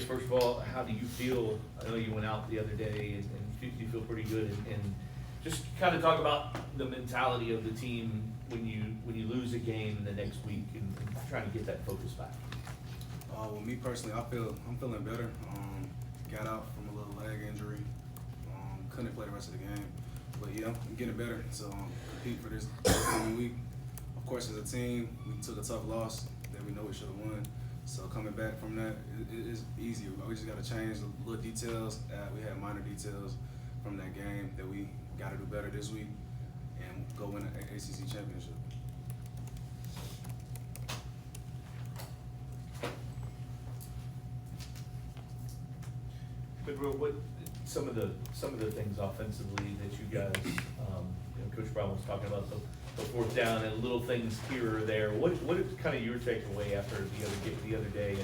First of all, how do you feel? I know you went out the other day and you feel pretty good, and just kind of talk about the mentality of the team when you lose a game the next week and trying to get that focus back. Well, me personally, I'm feeling better. Got out from a little leg injury. Couldn't play the rest of the game, but yeah, I'm getting better. So compete for this upcoming week. Of course, as a team, we took a tough loss that we know we should have won. So coming back from that, it is easy. We just got to change the little details. We had minor details from that game that we got to do better this week and go win an ACC championship. Monroe, what some of the things offensively that you guys, Coach Brown was talking about the fourth down and little things here or there. What is kind of your takeaway after the other day,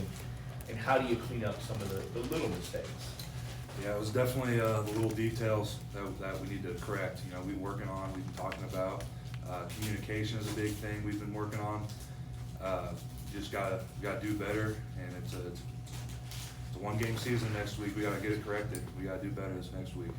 and how do you clean up some of the little mistakes? Yeah, it was definitely the little details that we need to correct. We've been working on, we've been talking about. Communication is a big thing we've been working on. Just gotta do better, and it's a one-game season next week. We gotta get it corrected. We gotta do better this next week.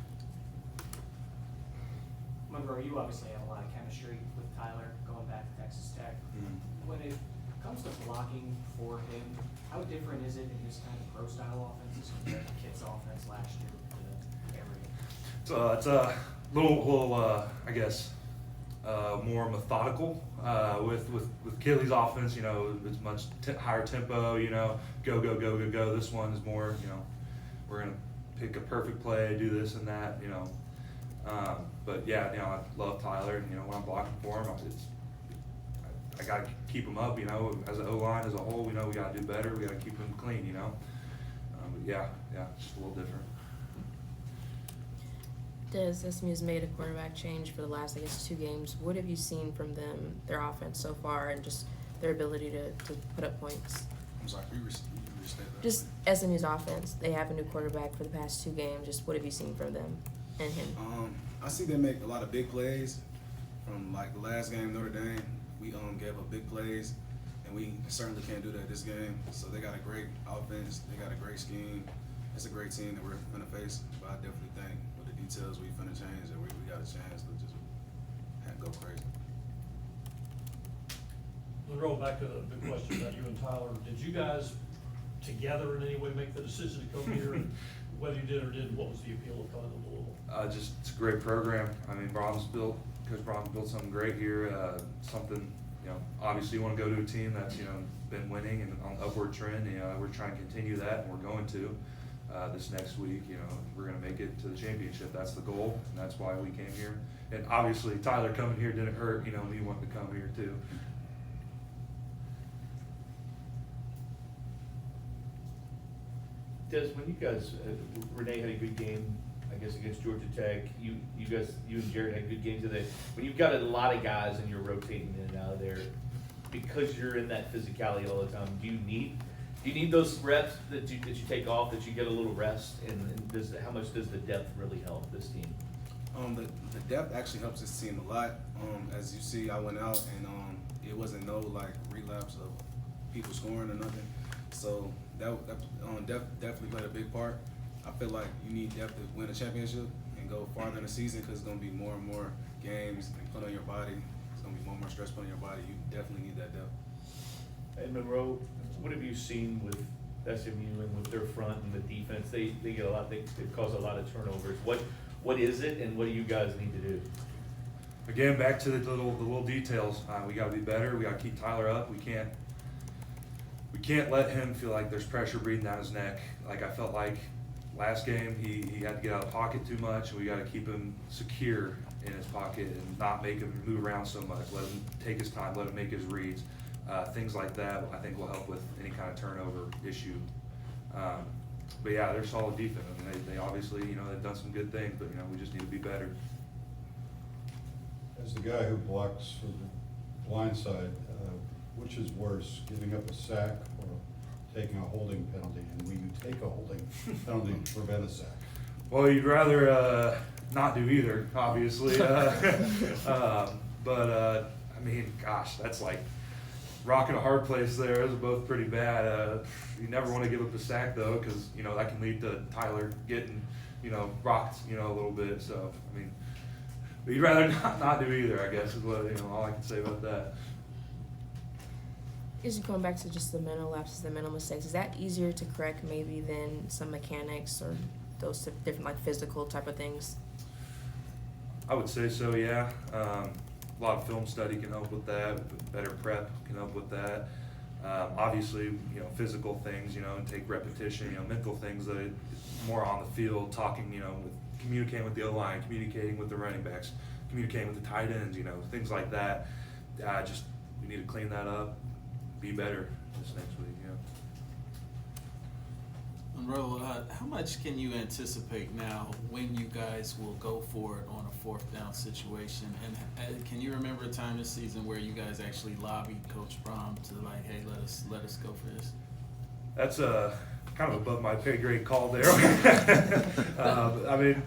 Monroe, you obviously have a lot of chemistry with Tyler going back to Texas Tech. Mm-hmm. When it comes to blocking for him, how different is it in this kind of pro-style offenses compared to Kit's offense last year with the area? So it's a little I guess, more methodical with Kelly's offense. It's much higher tempo. Go. This one is more. We're gonna pick a perfect play, do this and that. But yeah, I love Tyler, and when I'm blocking for him, I gotta keep him up. As an O-line as a whole, we know we gotta do better. We gotta keep him clean. But yeah, it's just a little different. SMU's made a quarterback change for the last, 2 games. What have you seen from them, their offense so far, and just their ability to put up points? I'm sorry, can you restate that? Just SMU's offense. They have a new quarterback for the past 2 games. Just what have you seen from them and him? I see them make a lot of big plays. From like the last game, Notre Dame, we gave up big plays, and we certainly can't do that this game. So they got a great offense. They got a great scheme. It's a great team that we're gonna face. But I definitely think with the details we finna change, that we got a chance to just go crazy. Monroe, back to the question about you and Tyler. Did you guys together in any way make the decision to come here? And whether you did or didn't, what was the appeal of coming to Louisville? Just it's a great program. I mean, Coach Brahms built something great here. Something, obviously you want to go to a team that's, been winning and on the upward trend. We're trying to continue that, and we're going to this next week. We're going to make it to the championship. That's the goal, and that's why we came here. And obviously Tyler coming here didn't hurt. Me wanting to come here too. Des, when you guys, Renee had a good game, I guess, against Georgia Tech. You and Jared had good games today. When you've got a lot of guys and you're rotating in and out of there, because you're in that physicality all the time, do you need those reps that you take off, that you get a little rest? And how much does the depth really help this team? The depth actually helps this team a lot. As you see, I went out and it wasn't no relapse of people scoring or nothing. So that definitely played a big part. I feel like you need depth to win a championship and go farther in the season, because it's going to be more and more games and put on your body. It's going to be more and more stress put on your body. You definitely need that depth. And Monroe, what have you seen with SMU and with their front and the defense? They get a lot. They cause a lot of turnovers. What is it, and what do you guys need to do? Again, back to the little details. We got to be better. We got to keep Tyler up. We can't let him feel like there's pressure breathing down his neck. Like I felt like last game, he had to get out of pocket too much, and we got to keep him secure in his pocket and not make him move around so much. Let him take his time. Let him make his reads. Things like that, I think, will help with any kind of turnover issue. But yeah, they're solid defense. I mean, they obviously, they've done some good things, but we just need to be better. As the guy who blocks for the blind side, which is worse, giving up a sack or taking a holding penalty? And will you take a holding penalty to prevent a sack? Well, you'd rather not do either, obviously. But I mean, gosh, that's like rock and a hard place there. Those are both pretty bad. You never want to give up a sack though, because that can lead to Tyler getting rocked a little bit. So I mean, but you'd rather not do either, I guess, is what all I can say about that. Is going back to just the mental lapses, the mental mistakes, is that easier to correct maybe than some mechanics or those different like physical type of things? I would say so, yeah. A lot of film study can help with that. Better prep can help with that. Obviously, physical things, and take repetition. Mental things that more on the field, talking, communicating with the O-line, communicating with the running backs, communicating with the tight ends, things like that. Just we need to clean that up, be better this next week. Monroe, how much can you anticipate now when you guys will go for it on a 4th down situation? And can you remember a time this season where you guys actually lobbied Coach Brom to like, hey, let us go for this? That's kind of above my pay grade call there. I mean,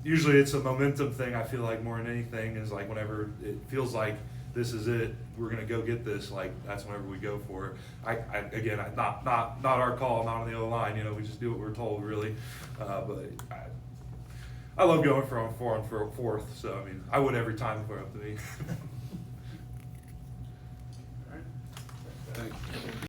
usually it's a momentum thing. I feel like more than anything is like whenever it feels like this is it, we're gonna go get this. Like that's whenever we go for it. Again, not our call, not on the O-line. We just do what we're told, really. But I love going for 4th. So I mean, I would every time if it were up to me. Thank you.